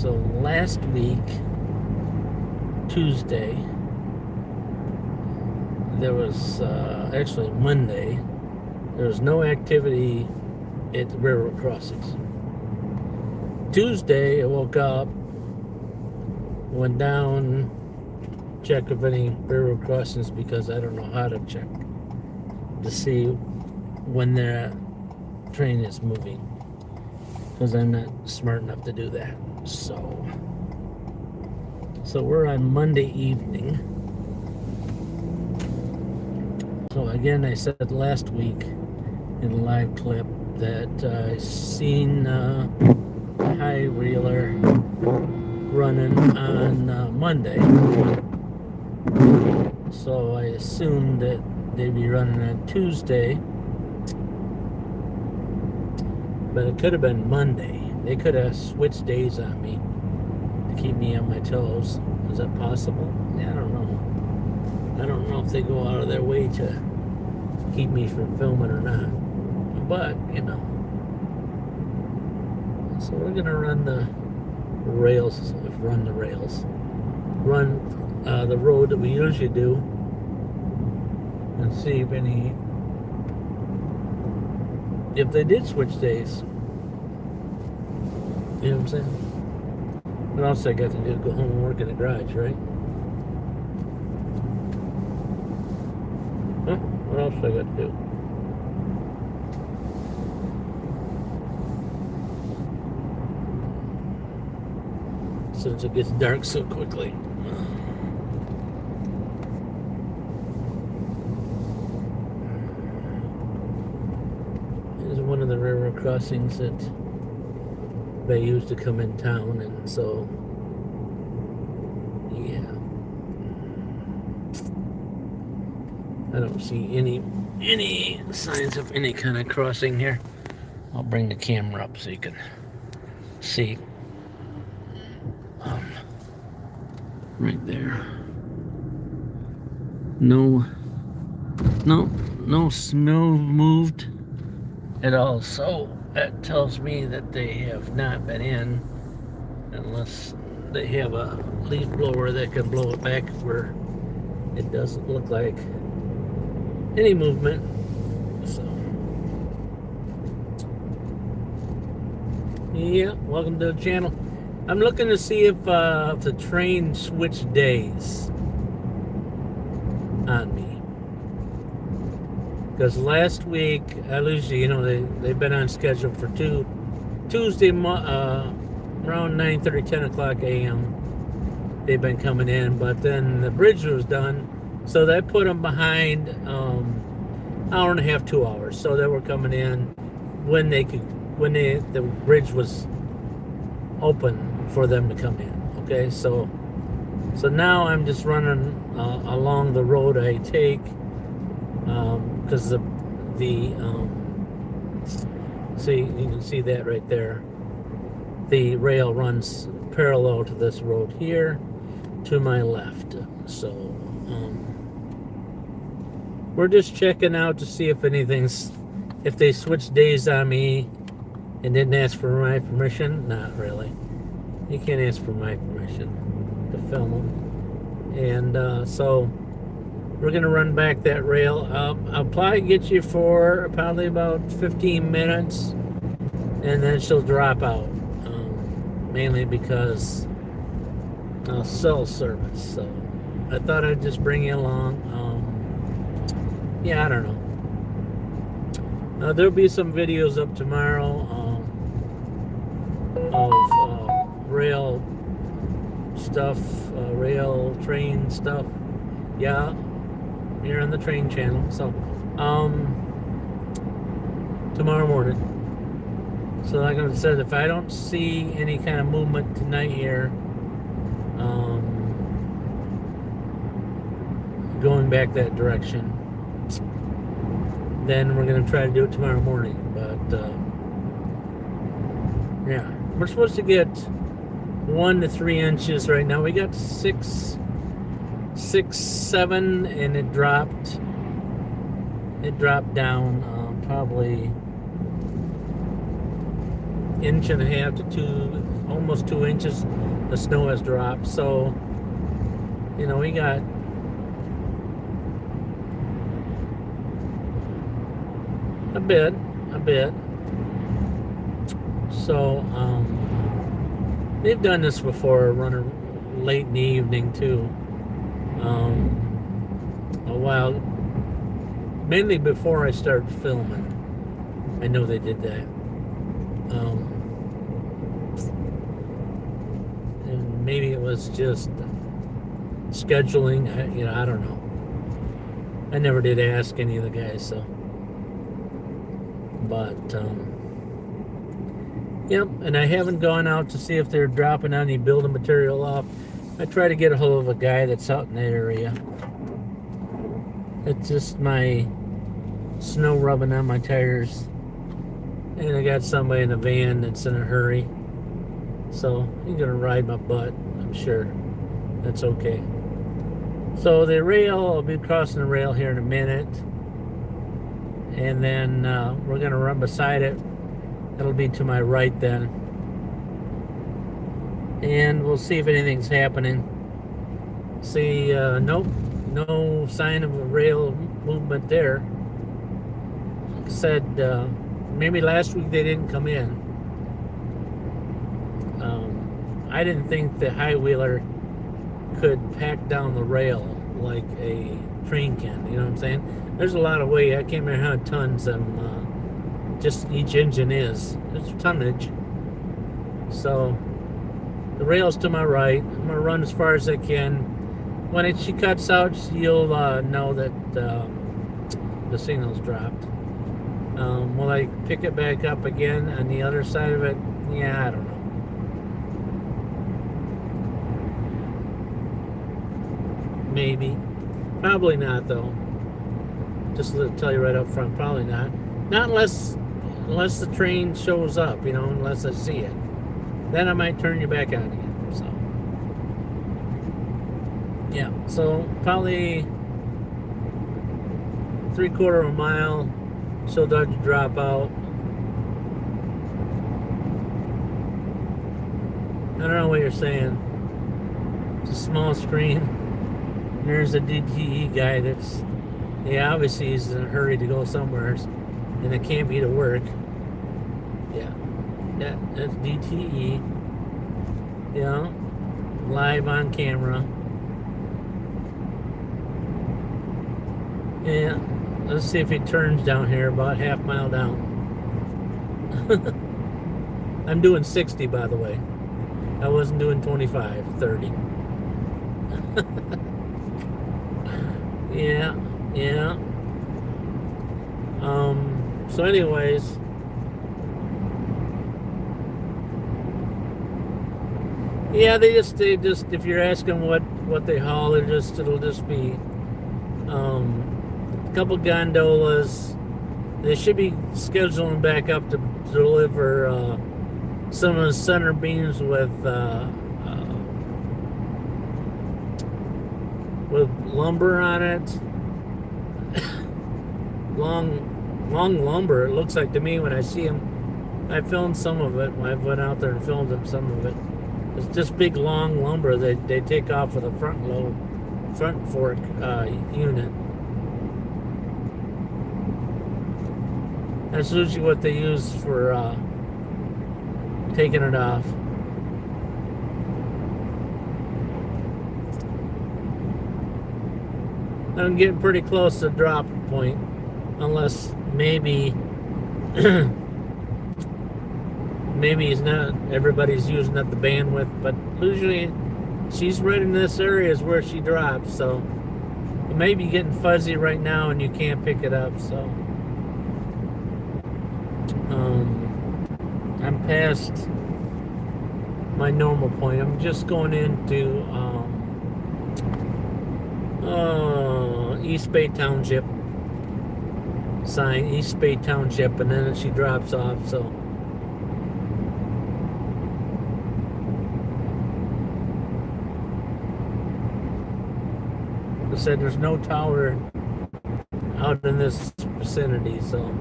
So last week, Tuesday, there was actually Monday, there was no activity at the railroad crossings. Tuesday, I woke up, went down, checked if any railroad crossings, because I don't know how to check to see when their train is moving, because I'm not smart enough to do that. So we're on Monday evening. So again, I said last week in a live clip that I seen a high wheeler running on Monday. So I assumed that they'd be running on Tuesday, but it could have been Monday. They could have switched days on me to keep me on my toes. Is that possible? Yeah, I don't know. I don't know if they go out of their way to keep me from filming or not. But, you know. So we're going to run the rails. Run the road that we usually do, and see if they did switch days. You know what I'm saying? What else I got to do? Go home and work in the garage, right? Huh? What else I got to do? Since it gets dark so quickly. Here's one of the railroad crossings that they used to come in town, and so yeah, I don't see any signs of any kind of crossing here. I'll bring the camera up so you can see. Right there. No snow moved at all. So that tells me that they have not been in, unless they have a leaf blower that can blow it back where it doesn't look like any movement. So yeah, welcome to the channel. I'm looking to see if the train switched days on me. Because last week, usually, they've been on schedule for Tuesday around 9:30, 10 o'clock a.m. They've been coming in, but then the bridge was done, so that put them behind hour and a half, 2 hours. So they were coming in when the bridge was open for them to come in. Okay, so now I'm just running along the road I take, because see, you can see that right there. The rail runs parallel to this road here to my left. So we're just checking out to see if they switched days on me and didn't ask for my permission. Not really. You can't ask for my permission to film them. And so we're going to run back that rail. I'll probably get you for probably about 15 minutes, and then she'll drop out, mainly because cell service. So I thought I'd just bring you along. Yeah, I don't know. There'll be some videos up tomorrow of rail stuff, rail train stuff. Yeah, here on the train channel. So tomorrow morning. So like I said, if I don't see any kind of movement tonight here, going back that direction, then we're going to try to do it tomorrow morning. But yeah, we're supposed to get 1 to 3 inches right now. We got 6, 7, and it dropped down probably 1.5 to 2 almost 2 inches. The snow has dropped, so we got a bit. So they've done this before, running late in the evening too. A while, mainly before I started filming. I know they did that. And maybe it was just scheduling. I don't know. I never did ask any of the guys, so. But yep, and I haven't gone out to see if they're dropping any building material off. I try to get a hold of a guy that's out in that area. It's just my snow rubbing on my tires. And I got somebody in a van that's in a hurry. So he's going to ride my butt, I'm sure. That's okay. So the rail, I'll be crossing the rail here in a minute. And then we're going to run beside it. It'll be to my right then. And we'll see if anything's happening. See, nope, no sign of a rail movement there. Like I said, maybe last week they didn't come in. I didn't think the high wheeler could pack down the rail like a train can. You know what I'm saying? There's a lot of weight. I can't remember how many tons just each engine is. It's tonnage. So the rail's to my right. I'm gonna run as far as I can. When she cuts out, you'll know that the signal's dropped. Will I pick it back up again on the other side of it? Yeah, I don't know. Maybe. Probably not, though. Just to tell you right up front, probably not. Not unless the train shows up, unless I see it. Then I might turn you back on again. So, yeah. So probably 3/4 of a mile. She'll start to drop out. I don't know what you're saying. It's a small screen. And there's a DTE guy obviously he's in a hurry to go somewhere, and it can't be to work. Yeah, that's DTE. Live on camera. Yeah, let's see if he turns down here about half mile down. I'm doing 60, by the way. I wasn't doing 25, 30. Yeah. So anyways, yeah, they just if you're asking what they haul, it'll just be a couple gondolas. They should be scheduling back up to deliver some of the center beams with lumber on it. long lumber, it looks like to me when I see them. I filmed some of it. I went out there and filmed some of it. It's just big long lumber they take off with a front fork unit. That's usually what they use for taking it off. I'm getting pretty close to the drop point, unless maybe everybody's using up the bandwidth, but usually she's right in this area is where she drops, so it may be getting fuzzy right now and you can't pick it up. So I'm past my normal point. I'm just going into East Bay Township sign, East Bay Township, and then she drops off. So I said there's no tower out in this vicinity, so